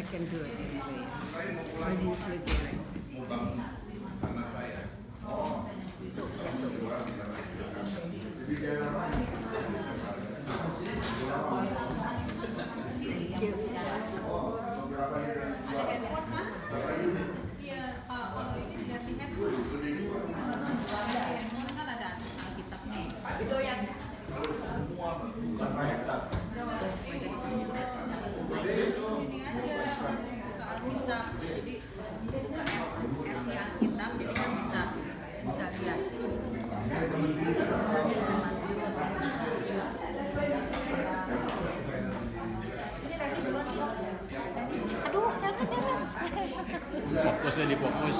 can do it this way. I usually do like this. Iya, kalau ini dilihatin handphone kan ada Alkitab nih. Ini aja buka Alkitab, jadi buka app-nya Alkitab, jadi kan bisa lihat. Aduh, jangan. Fokus deh, difokus.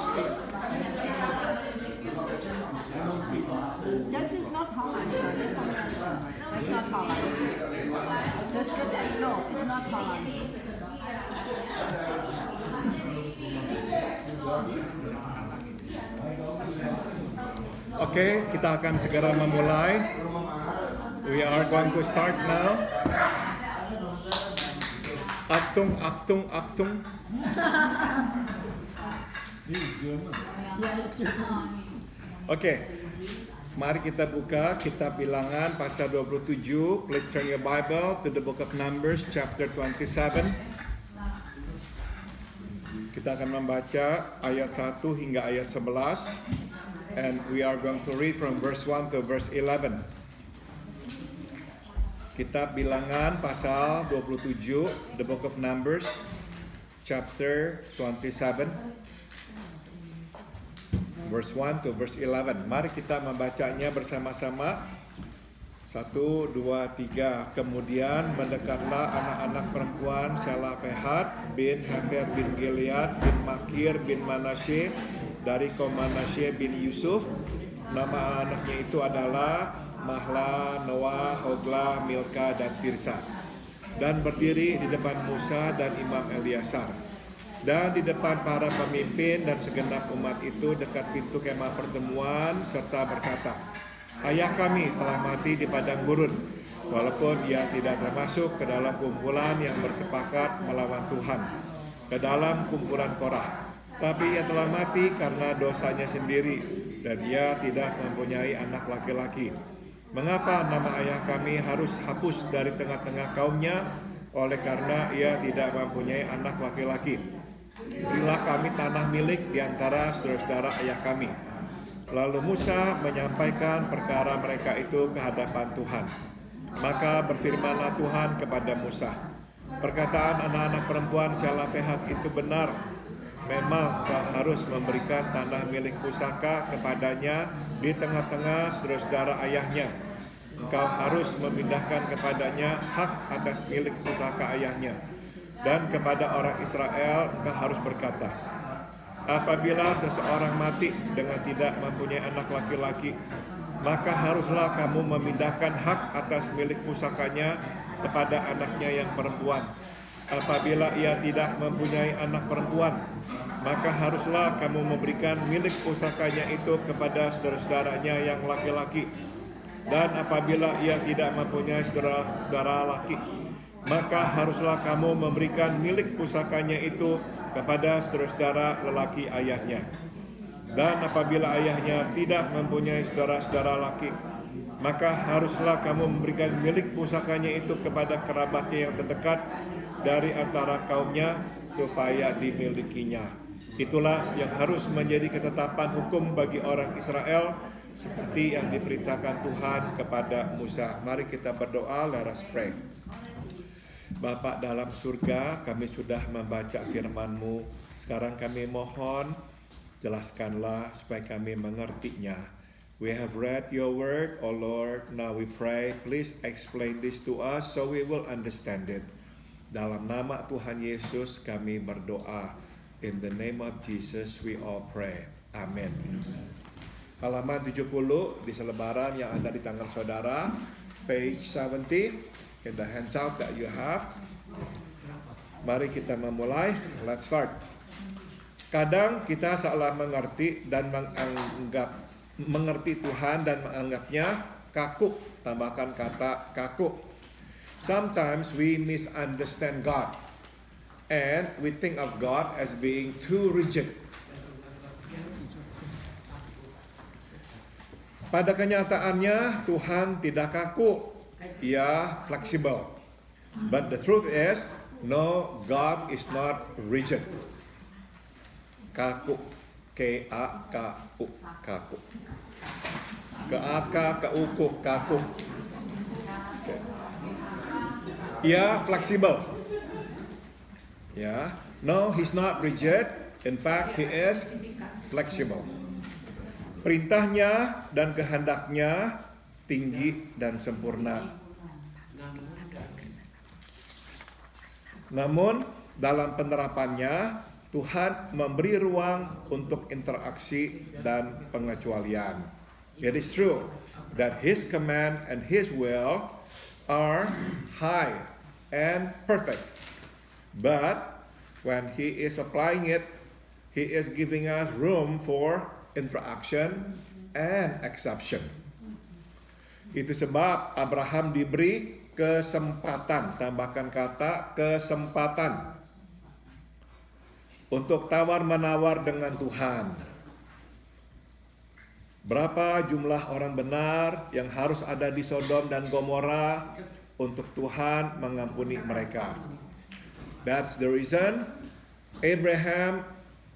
That is not Holland. That's not Holland. That's good. No, it's not Holland. Oke, kita akan segera memulai. We are going to start now. Achtung. Oke, mari kita buka kitab Bilangan pasal 27. Please turn your Bible to the book of Numbers chapter 27. Kita akan membaca ayat 1 hingga ayat 11. And we are going to read from verse 1 to verse 11. Kitab Bilangan pasal 27, the book of Numbers chapter 27. Verse 1 to verse 11. Mari kita membacanya bersama-sama. 1, 2, 3. Kemudian mendekatlah anak-anak perempuan Shalafehat bin Hefer bin Gilead bin Makir bin Manasye dari kaum Manasye bin Yusuf. Nama anaknya itu adalah Mahla, Noah, Hogla, Milka, dan Tirsa. Dan berdiri di depan Musa dan Imam Eliasar. Dan di depan para pemimpin dan segenap umat itu dekat pintu kemah pertemuan serta berkata, Ayah kami telah mati di padang gurun, walaupun ia tidak termasuk ke dalam kumpulan yang bersepakat melawan Tuhan, ke dalam kumpulan Korah. Tapi ia telah mati karena dosanya sendiri, dan ia tidak mempunyai anak laki-laki. Mengapa nama ayah kami harus hapus dari tengah-tengah kaumnya? Oleh karena ia tidak mempunyai anak laki-laki. Berilah kami tanah milik di antara saudara-saudara ayah kami. Lalu Musa menyampaikan perkara mereka itu ke hadapan Tuhan. Maka berfirmanlah Tuhan kepada Musa, perkataan anak-anak perempuan Shalafehat itu benar. Memang kau harus memberikan tanah milik pusaka kepadanya di tengah-tengah saudara-saudara ayahnya. Engkau harus memindahkan kepadanya hak atas milik pusaka ayahnya. Dan kepada orang Israel engkau harus berkata, apabila seseorang mati dengan tidak mempunyai anak laki-laki, maka haruslah kamu memindahkan hak atas milik pusakanya kepada anaknya yang perempuan. Apabila ia tidak mempunyai anak perempuan, maka haruslah kamu memberikan milik pusakanya itu kepada saudara-saudaranya yang laki-laki. Dan apabila ia tidak mempunyai saudara laki, maka haruslah kamu memberikan milik pusakanya itu kepada saudara-saudara lelaki ayahnya. Dan apabila ayahnya tidak mempunyai saudara-saudara laki, maka haruslah kamu memberikan milik pusakanya itu kepada kerabatnya yang terdekat dari antara kaumnya supaya dimilikinya. Itulah yang harus menjadi ketetapan hukum bagi orang Israel seperti yang diperintahkan Tuhan kepada Musa. Mari kita berdoa, let us pray. Bapa dalam surga, kami sudah membaca firman-Mu. Sekarang kami mohon, jelaskanlah supaya kami mengertinya. We have read your word, O Lord. Now we pray, please explain this to us so we will understand it. Dalam nama Tuhan Yesus kami berdoa. In the name of Jesus we all pray. Amen. Halaman 70 di selebaran yang ada di tangan saudara, page 70, in the handout that you have. Mari kita memulai. Let's start. Kadang kita salah mengerti dan mengerti Tuhan dan menganggapnya kaku. Tambahkan kata kaku. Sometimes we misunderstand God. and we think of God as being too rigid. Pada kenyataannya Tuhan tidak kaku, Ia fleksibel. But the truth is, no, God is not rigid. Kaku, K-A-K-U, kaku. K-A-K-U, kaku. Okay. Ia fleksibel. Ya, no, He's not rigid. In fact, He is flexible. Perintahnya dan kehendaknya tinggi dan sempurna. Namun dalam penerapannya Tuhan memberi ruang untuk interaksi dan pengecualian. It is true that His command and His will are high and perfect. But when He is applying it, He is giving us room for interaction and exception. Itu sebab Abraham diberi kesempatan, tambahkan kata kesempatan, untuk tawar-menawar dengan Tuhan. Berapa jumlah orang benar yang harus ada di Sodom dan Gomora untuk Tuhan mengampuni mereka? That's the reason Abraham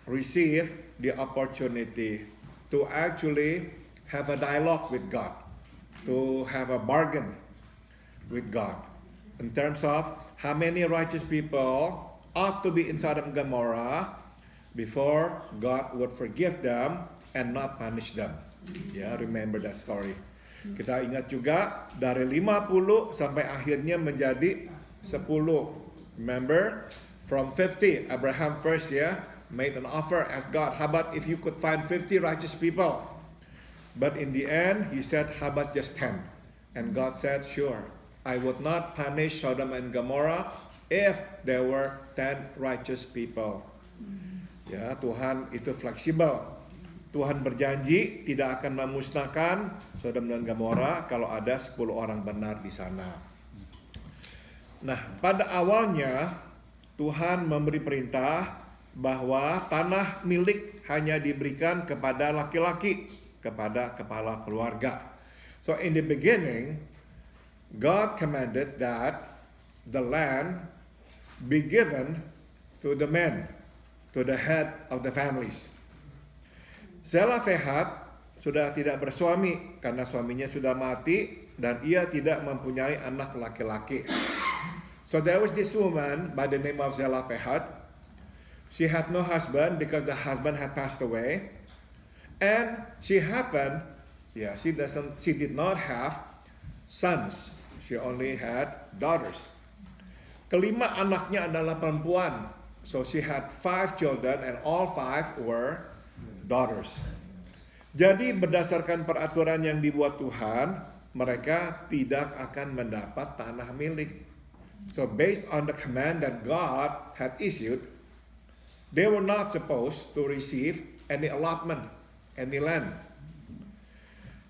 received the opportunity to actually have a dialogue with God, to have a bargain with God in terms of how many righteous people ought to be in Sodom and Gomorrah before God would forgive them and not punish them. Ya, remember that story. Kita ingat juga dari 50 sampai akhirnya menjadi 10. Remember, from 50, Abraham first made an offer, asked God, how about if you could find 50 righteous people? But in the end, he said, how about just 10? And God said, sure, I would not punish Sodom and Gomorrah if there were 10 righteous people. Ya, Tuhan itu fleksibel. Tuhan berjanji tidak akan memusnahkan Sodom dan Gomorrah kalau ada 10 orang benar di sana. Nah, pada awalnya Tuhan memberi perintah bahwa tanah milik hanya diberikan kepada laki-laki, kepada kepala keluarga. So in the beginning, God commanded that the land be given to the men, to the head of the families. Zelofehad sudah tidak bersuami karena suaminya sudah mati dan ia tidak mempunyai anak laki-laki. So there was this woman by the name of Zelofehad. She had no husband because the husband had passed away, and she did not have sons. She only had daughters. Kelima anaknya adalah perempuan, so she had 5 children, and all 5 were daughters. Jadi berdasarkan peraturan yang dibuat Tuhan, mereka tidak akan mendapat tanah milik. So based on the command that God had issued, they were not supposed to receive any allotment, any land.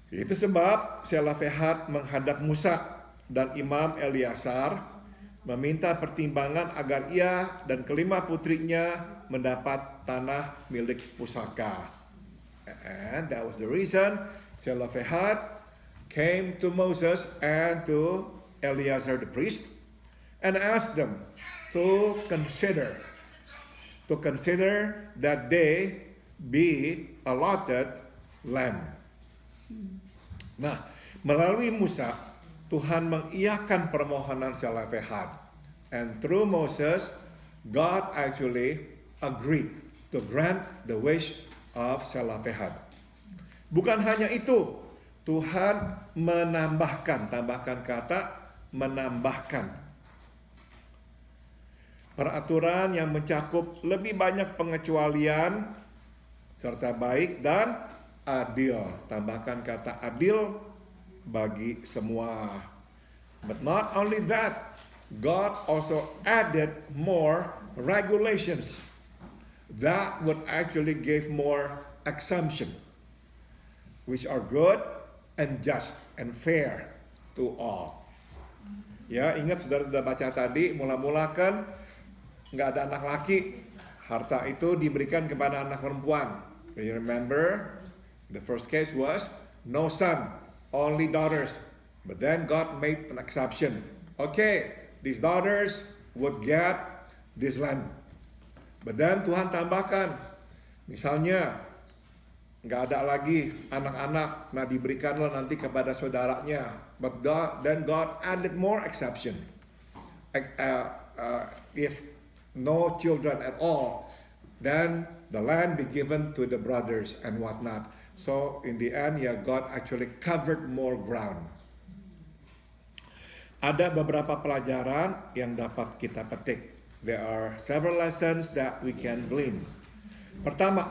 Itu sebab Zelofehad menghadap Musa dan Imam Eliasar meminta pertimbangan agar ia dan kelima putrinya mendapat tanah milik pusaka. And that was the reason Zelofehad came to Moses and to Eleazar the priest and asked them to consider that they be allotted land. Nah, melalui Musa, Tuhan mengiyakan permohonan Zelofehad. And through Moses, God actually agreed to grant the wish of Zelofehad. Bukan hanya itu, Tuhan tambahkan kata menambahkan. Peraturan yang mencakup lebih banyak pengecualian serta baik dan adil. Tambahkan kata adil bagi semua. But not only that, God also added more regulations that would actually give more exemption, which are good and just and fair to all. Ya, ingat saudara sudah baca tadi, mula-mula kan nggak ada anak laki, harta itu diberikan kepada anak perempuan. You remember, the first case was no son, only daughters. But then God made an exception. Okay, these daughters would get this land. But then Tuhan tambahkan, misalnya nggak ada lagi anak-anak, nah diberikanlah nanti kepada saudaranya. But then God added more exception. If no children at all, then the land be given to the brothers and whatnot. So in the end, God actually covered more ground. Ada beberapa pelajaran yang dapat kita petik. There are several lessons that we can glean. Pertama,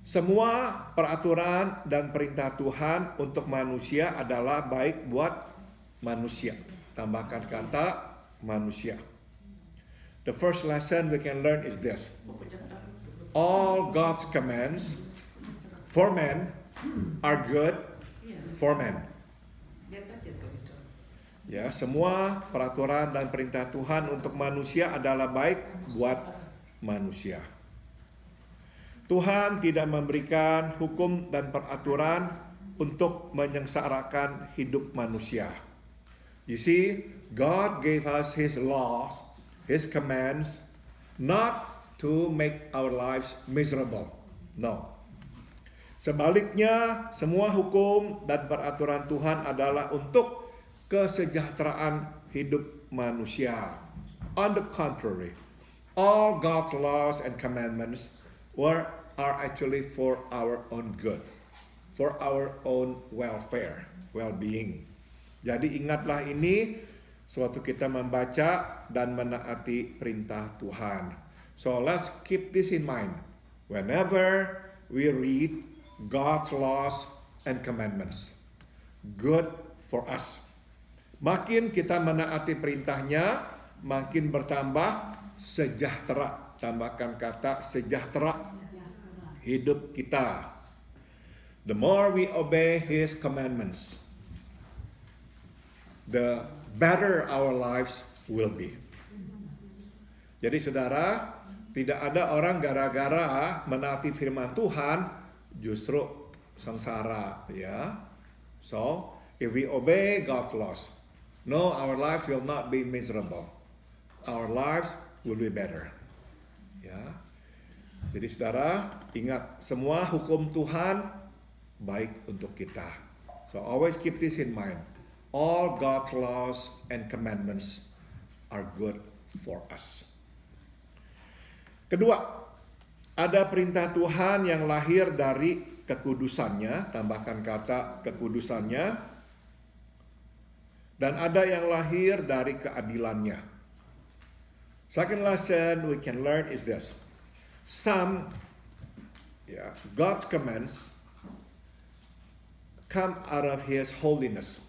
semua peraturan dan perintah Tuhan untuk manusia adalah baik buat manusia. Tambahkan kata manusia. The first lesson we can learn is this. All God's commands for men are good for men. Ya, semua peraturan dan perintah Tuhan untuk manusia adalah baik buat manusia. Tuhan tidak memberikan hukum dan peraturan untuk menyengsarakan hidup manusia. You see, God gave us His laws, His commands, not to make our lives miserable. No. Sebaliknya, semua hukum dan peraturan Tuhan adalah untuk kesejahteraan hidup manusia. On the contrary, all God's laws and commandments are actually for our own good, for our own welfare, well-being. Jadi ingatlah ini sewaktu kita membaca dan menaati perintah Tuhan. So let's keep this in mind whenever we read God's laws and commandments. Good for us. Makin kita menaati perintahnya, makin bertambah sejahtera. Tambahkan kata sejahtera hidup kita. The more we obey His commandments, the better our lives will be. Jadi saudara, tidak ada orang gara-gara menaati firman Tuhan justru sengsara, ya. So, if we obey God's laws, no, our life will not be miserable. Our lives will be better. Ya. Jadi saudara, ingat semua hukum Tuhan baik untuk kita. So always keep this in mind. All God's laws and commandments are good for us. Kedua, ada perintah Tuhan yang lahir dari kekudusannya, tambahkan kata kekudusannya. Dan ada yang lahir dari keadilannya. Second lesson we can learn is this. Some God's commands come out of His holiness.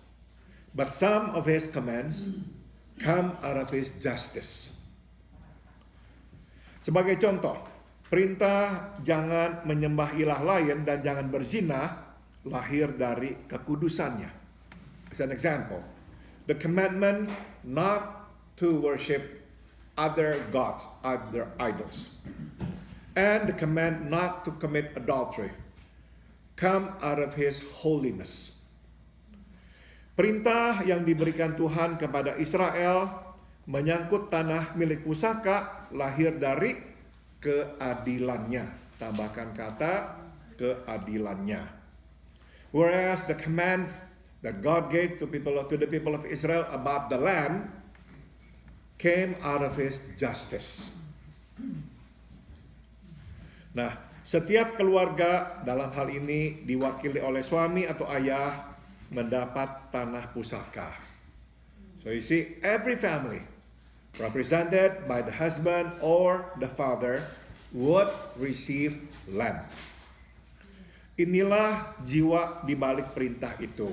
But some of His commands come out of His justice. Sebagai contoh, perintah jangan menyembah ilah lain dan jangan berzina lahir dari kekudusannya. As an example, the commandment not to worship other gods, other idols, and the command not to commit adultery come out of His holiness. Perintah yang diberikan Tuhan kepada Israel menyangkut tanah milik pusaka lahir dari keadilannya. Tambahkan kata keadilannya. Whereas the command that God gave to the people of Israel about the land came out of His justice. Nah, setiap keluarga dalam hal ini diwakili oleh suami atau ayah mendapat tanah pusaka. So you see, every family represented by the husband or the father would receive land. Inilah jiwa di balik perintah itu.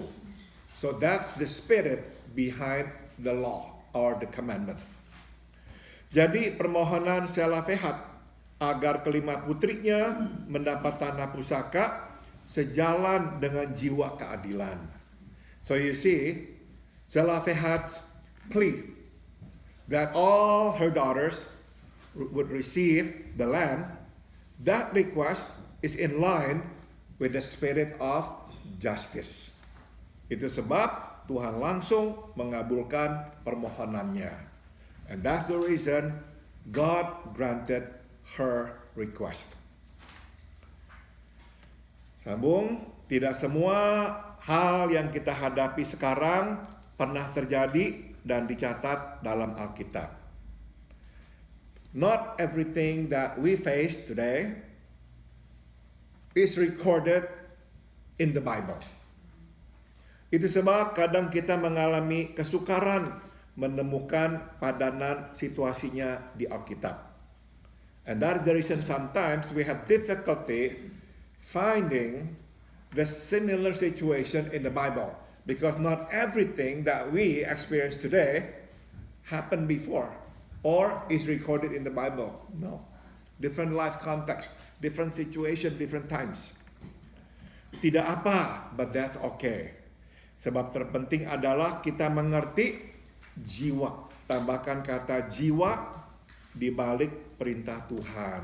So that's the spirit behind the law or the commandment. Jadi permohonan Selafehat agar kelima putrinya mendapat tanah pusaka sejalan dengan jiwa keadilan. So you see, Selafehat's plea that all her daughters would receive the land, that request is in line with the spirit of justice. Itu sebab Tuhan langsung mengabulkan permohonannya. And that's the reason God granted her request. Sambung, tidak semua hal yang kita hadapi sekarang pernah terjadi dan dicatat dalam Alkitab. Not everything that we face today is recorded in the Bible. Itu sebab kadang kita mengalami kesukaran menemukan padanan situasinya di Alkitab. And that is the reason sometimes we have difficulty finding the similar situation in the Bible. Because not everything that we experience today happened before or is recorded in the Bible. No. Different life context, different situation, different times. Tidak apa, but that's okay. Sebab terpenting adalah kita mengerti jiwa. Tambahkan kata jiwa di balik perintah Tuhan.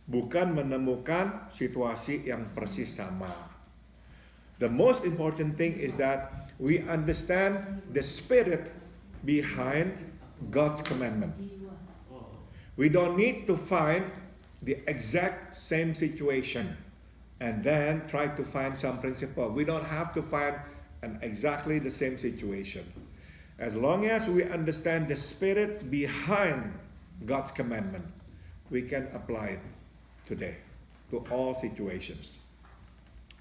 Bukan menemukan situasi yang persis sama. The most important thing is that we understand the spirit behind God's commandment. We don't need to find the exact same situation and then try to find some principle. We don't have to find exactly the same situation. As long as we understand the spirit behind God's commandment, we can apply it today to all situations.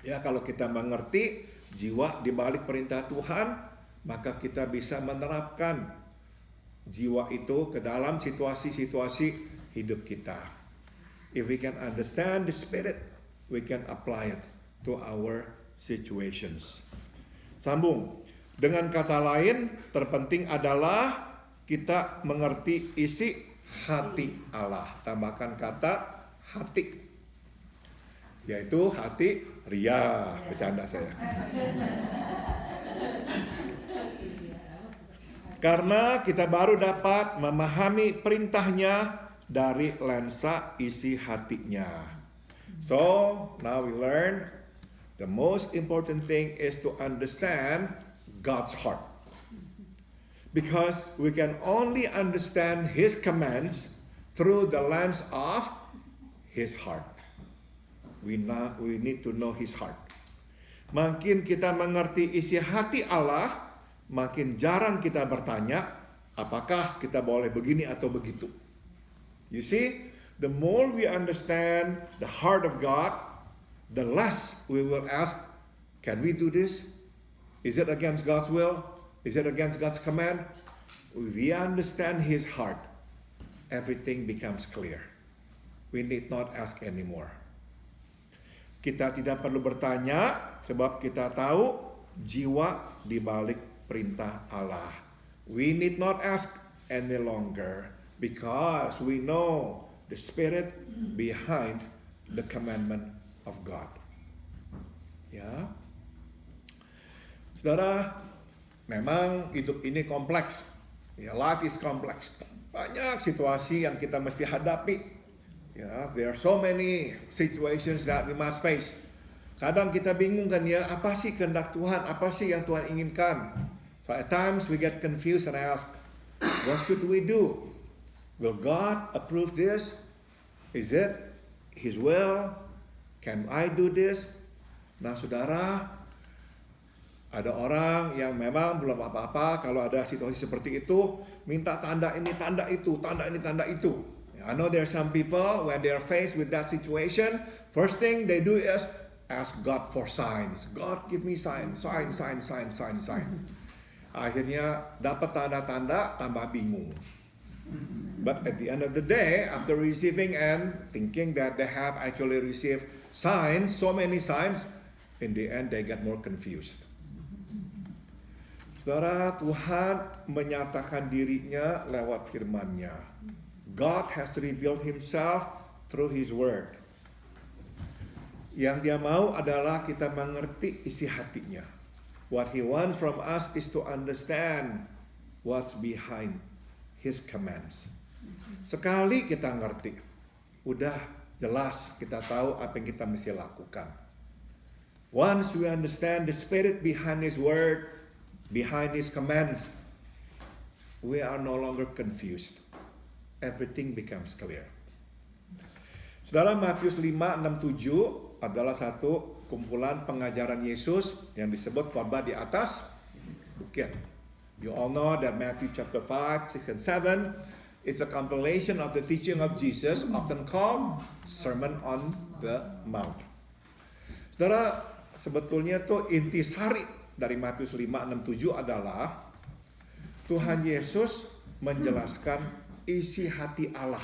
Ya, kalau kita mengerti jiwa di balik perintah Tuhan, maka kita bisa menerapkan jiwa itu ke dalam situasi-situasi hidup kita. If we can understand the spirit, we can apply it to our situations. Sambung. Dengan kata lain, terpenting adalah kita mengerti isi hati Allah. Tambahkan kata hati. Yaitu hati ria. Bercanda saya. Karena kita baru dapat memahami perintahnya dari lensa isi hatinya. So, now we learn the most important thing is to understand God's heart. Because we can only understand His commands through the lens of His heart. We need to know His heart. Makin kita mengerti isi hati Allah, makin jarang kita bertanya, apakah kita boleh begini atau begitu. You see, the more we understand the heart of God, the less we will ask, can we do this? Is it against God's will? Is it against God's command? If we understand His heart, everything becomes clear. We need not ask anymore. Kita tidak perlu bertanya, sebab kita tahu jiwa di balik perintah Allah. We need not ask any longer, because we know the spirit behind the commandment of God. Ya, saudara, memang hidup ini kompleks. Ya, life is complex. Banyak situasi yang kita mesti hadapi. Ya, there are so many situations that we must face. Kadang kita bingung kan ya, apa sih kehendak Tuhan? Apa sih yang Tuhan inginkan? So at times we get confused and ask, what should we do? Will God approve this? Is it His will? Can I do this? Nah, saudara, ada orang yang memang belum apa-apa kalau ada situasi seperti itu, minta tanda ini, tanda itu, tanda ini, tanda itu. I know there are some people, when they are faced with that situation, first thing they do is ask God for signs. God, give me sign. Akhirnya dapat tanda-tanda, tambah bingung. But at the end of the day, after receiving and thinking that they have actually received signs, so many signs, in the end they get more confused. Saudara, Tuhan menyatakan dirinya lewat firman-Nya. God has revealed Himself through His word. Yang Dia mau adalah kita mengerti isi hatinya. What He wants from us is to understand what's behind His commands. Sekali kita ngerti, udah jelas kita tahu apa yang kita mesti lakukan. Once we understand the spirit behind His word, behind His commands, we are no longer confused. Everything becomes clear. Saudara, Matius 5, 6, 7 adalah satu kumpulan pengajaran Yesus yang disebut khotbah di atas bukit. You all know that Matthew chapter 5, 6, and 7 is a compilation of the teaching of Jesus, often called Sermon on the Mount. Saudara, sebetulnya tuh intisari dari Matius 5, 6, 7 adalah Tuhan Yesus menjelaskan isi hati Allah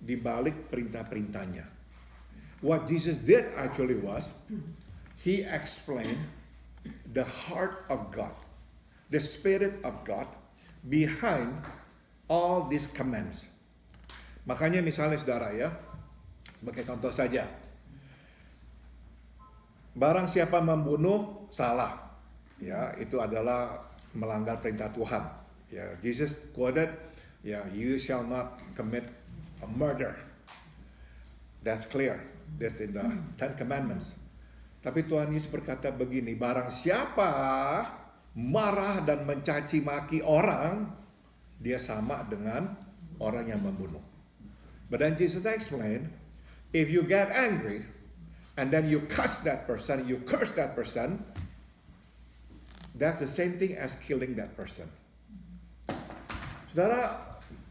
di balik perintah-perintahnya. What Jesus did actually was, He explained the heart of God, the Spirit of God behind all these commands. Makanya misalnya saudara ya, sebagai contoh saja, barang siapa membunuh salah, ya itu adalah melanggar perintah Tuhan. Ya, Jesus quoted, ya, you shall not commit a murder. That's clear. That's in the Ten Commandments. Tapi Tuhan Yesus berkata begini, barang siapa marah dan mencaci maki orang, dia sama dengan orang yang membunuh. But then Jesus explained, if you get angry and then you curse that person, that's the same thing as killing that person. Saudara,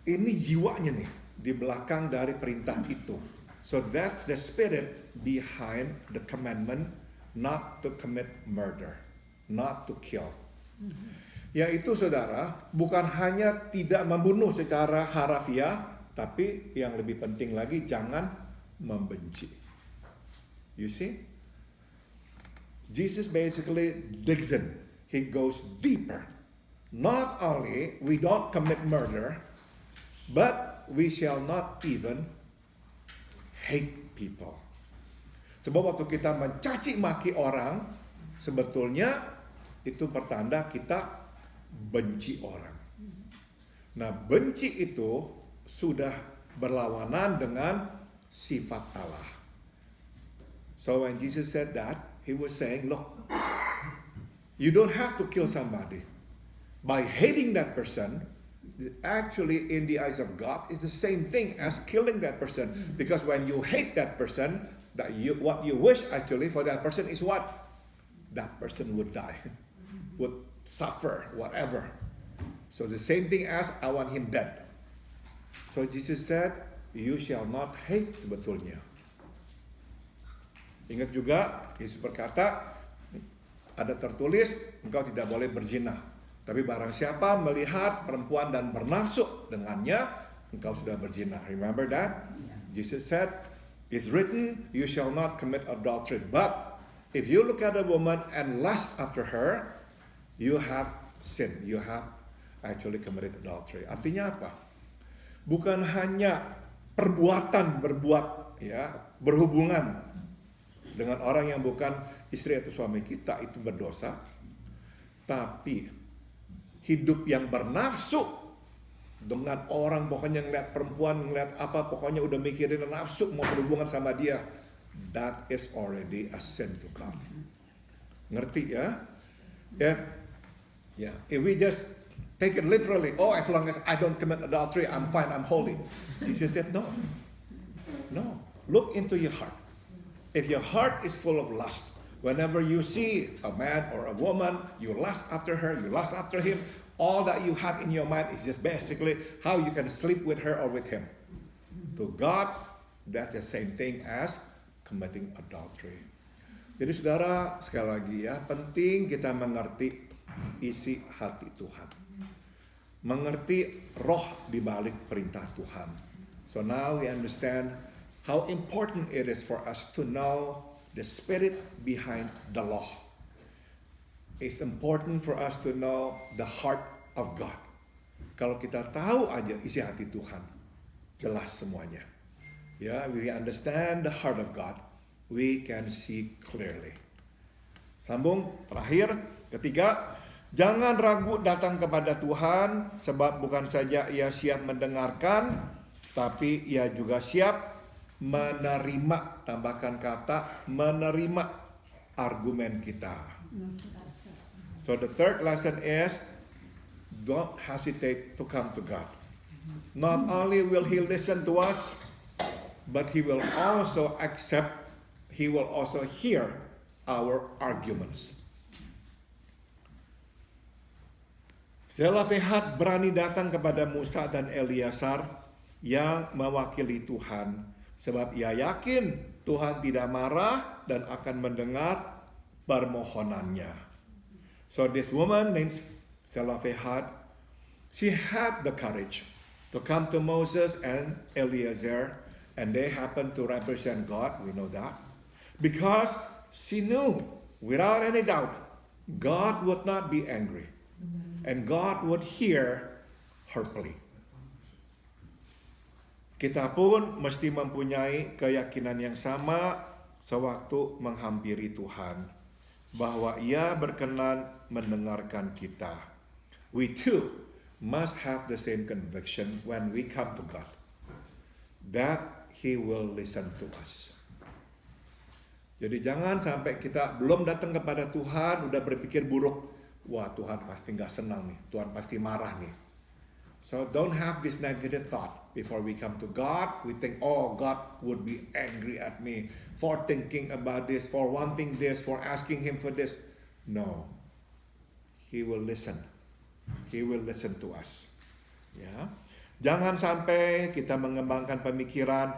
ini jiwanya nih di belakang dari perintah itu. So that's the spirit behind the commandment not to commit murder, not to kill. Yaitu saudara, bukan hanya tidak membunuh secara harafiah, tapi yang lebih penting lagi jangan membenci. You see? Jesus basically digs in. He goes deeper. Not only we don't commit murder, but we shall not even hate people. Sebab waktu kita mencaci maki orang, sebetulnya itu pertanda kita benci orang. Nah, benci itu sudah berlawanan dengan sifat Allah. So when Jesus said that, He was saying, look, you don't have to kill somebody. By hating that person, actually in the eyes of God is the same thing as killing that person. Because when you hate that person, what you wish actually for that person is what? That person would die, would suffer, whatever. So the same thing as I want him dead. So Jesus said, you shall not hate sebetulnya. Ingat juga, Yesus berkata, ada tertulis, engkau tidak boleh berzina. Tapi barang siapa melihat perempuan dan bernafsu dengannya, engkau sudah berzina. Remember that? Jesus said, it's written, you shall not commit adultery. But if you look at a woman and lust after her, you have sinned. You have actually committed adultery. Artinya apa? Bukan hanya perbuatan berbuat, ya, berhubungan dengan orang yang bukan istri atau suami kita itu berdosa, tapi hidup yang bernafsu dengan orang, pokoknya ngeliat perempuan, ngeliat apa, pokoknya udah mikirin nafsu mau berhubungan sama dia, that is already a sin to God. Ngerti ya? If we just take it literally, oh, as long as I don't commit adultery, I'm fine, I'm holy. Jesus said, no. Look into your heart. If your heart is full of lust, whenever you see a man or a woman, you lust after her, you lust after him, all that you have in your mind is just basically how you can sleep with her or with him. To God, that's the same thing as committing adultery. Jadi saudara, sekali lagi ya, penting kita mengerti isi hati Tuhan. Mengerti roh di balik perintah Tuhan. So now we understand how important it is for us to know the spirit behind the law. It's important for us to know the heart of God. Kalau kita tahu aja isi hati Tuhan, jelas semuanya. We understand the heart of God, we can see clearly. Sambung, terakhir, ketiga, Jangan ragu datang kepada Tuhan, sebab bukan saja ia siap mendengarkan, tapi ia juga siap menerima, tambahkan kata menerima argumen kita. So the third lesson is, don't hesitate to come to God. Not only will He listen to us, but He will also hear our arguments. Zelofehad berani datang kepada Musa dan Eleazar yang mewakili Tuhan, sebab ia yakin Tuhan tidak marah dan akan mendengar permohonannya. So this woman named Zelofehad, she had the courage to come to Moses and Eleazar, and they happened to represent God, we know that, because she knew without any doubt God would not be angry. And God would hear her plea. Kita pun mesti mempunyai keyakinan yang sama sewaktu menghampiri Tuhan, bahwa Ia berkenan mendengarkan kita. We too must have the same conviction when we come to God, that He will listen to us. Jadi jangan sampai kita belum datang kepada Tuhan udah berpikir buruk. Wah, Tuhan pasti nggak senang nih, Tuhan pasti marah nih. So don't have this negative thought before we come to God. We think, oh, God would be angry at me for thinking about this, for wanting this, for asking Him for this. No, He will listen. He will listen to us. Ya, jangan sampai kita mengembangkan pemikiran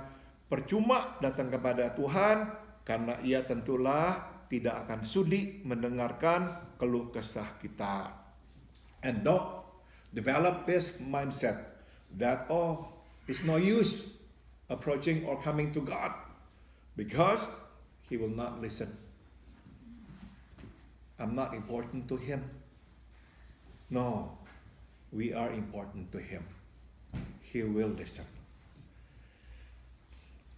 percuma datang kepada Tuhan, karena Ia tentulah tidak akan sudi mendengarkan keluh kesah kita. And don't develop this mindset that, oh, it's no use approaching or coming to God because He will not listen. I'm not important to Him. No, we are important to Him. He will listen.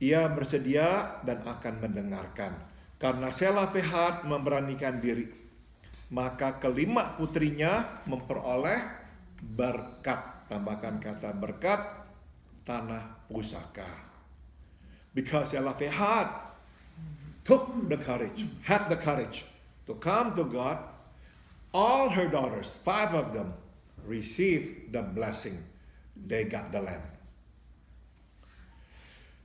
Ia bersedia dan akan mendengarkan. Karena Zelofehad memberanikan diri, maka kelima putrinya memperoleh berkat. Tambahkan kata berkat, tanah pusaka. Because Zelofehad had the courage to come to God, all her daughters, 5 of them, received the blessing. They got the land.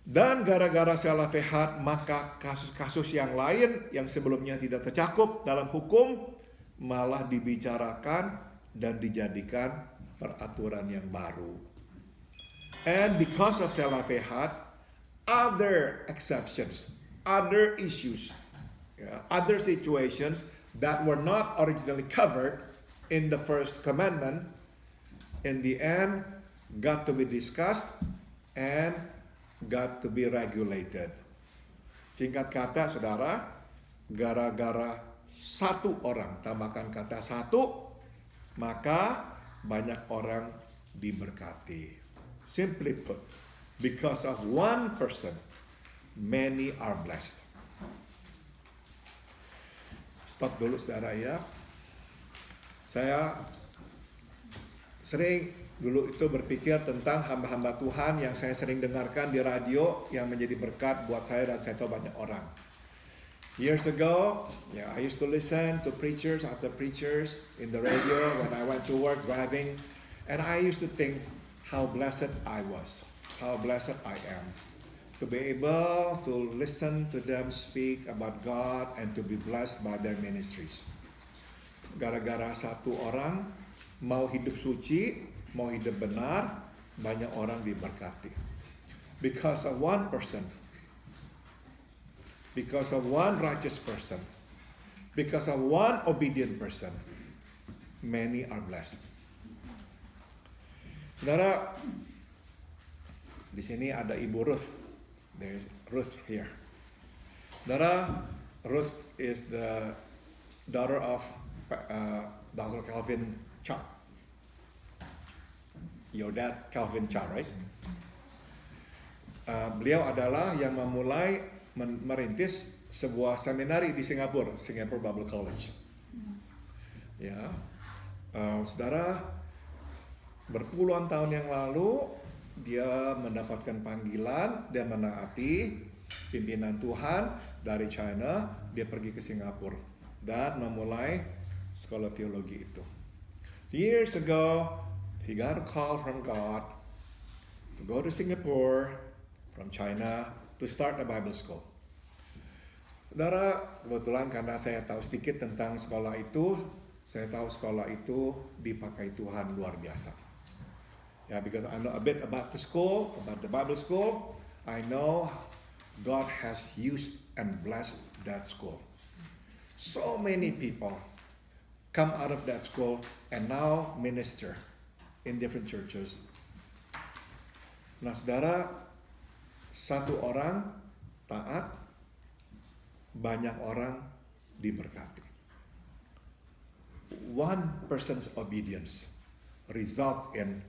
Dan gara-gara Zelofehad, maka kasus-kasus yang lain yang sebelumnya tidak tercakup dalam hukum malah dibicarakan dan dijadikan peraturan yang baru. And because of Zelofehad, other exceptions, other issues, other situations that were not originally covered in the first commandment, in the end got to be discussed and got to be regulated. Singkat kata, saudara, gara-gara satu orang, tambahkan kata satu, maka banyak orang diberkati. Simply put, because of one person, many are blessed. Stop dulu, saudara ya. Saya sering dulu itu berpikir tentang hamba-hamba Tuhan yang saya sering dengarkan di radio yang menjadi berkat buat saya dan saya tahu banyak orang. Years ago, I used to listen to preachers after preachers in the radio when I went to work driving, and I used to think how blessed I was, how blessed I am to be able to listen to them speak about God and to be blessed by their ministries. Gara-gara satu orang mau hidup suci, mau hidup benar, banyak orang diberkati. Because of one person, because of one righteous person, because of one obedient person, many are blessed. Saudara, di sini ada Ibu Ruth. There's Ruth here. Saudara, Ruth is the daughter of Dr. Calvin Cha. Your dad, Calvin Cha, right? Beliau adalah yang memulai merintis sebuah seminari di Singapura Bible College. Ya, Saudara, berpuluhan tahun yang lalu dia mendapatkan panggilan dan menaati pimpinan Tuhan dari China. Dia pergi ke Singapura dan memulai sekolah teologi itu. Years ago, he got a call from God to go to Singapore from China to start a Bible school. Saudara, kebetulan karena saya tahu sedikit tentang sekolah itu, saya tahu sekolah itu dipakai Tuhan luar biasa. Ya, because I know a bit about the school, about the Bible school, I know God has used and blessed that school. So many people come out of that school and now minister in different churches. Nah, saudara, satu orang taat, banyak orang diberkati. One person's obedience results in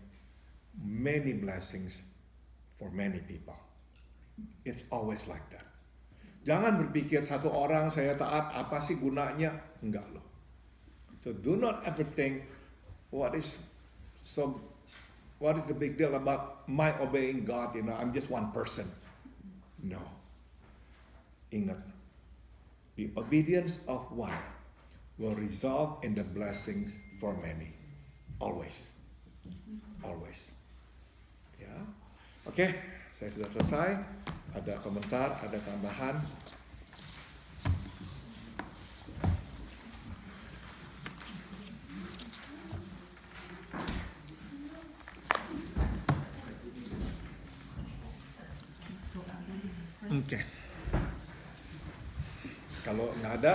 many blessings for many people. It's always like that. Jangan berpikir satu orang saya taat, apa sih gunanya? Enggak loh. So do not ever think what is the big deal about my obeying God? I'm just one person. No. Ingat, the obedience of one will result in the blessings for many. Always. Always. Ya. Oke, saya sudah selesai. Ada komentar, ada tambahan? Oke. Kalau nggak ada,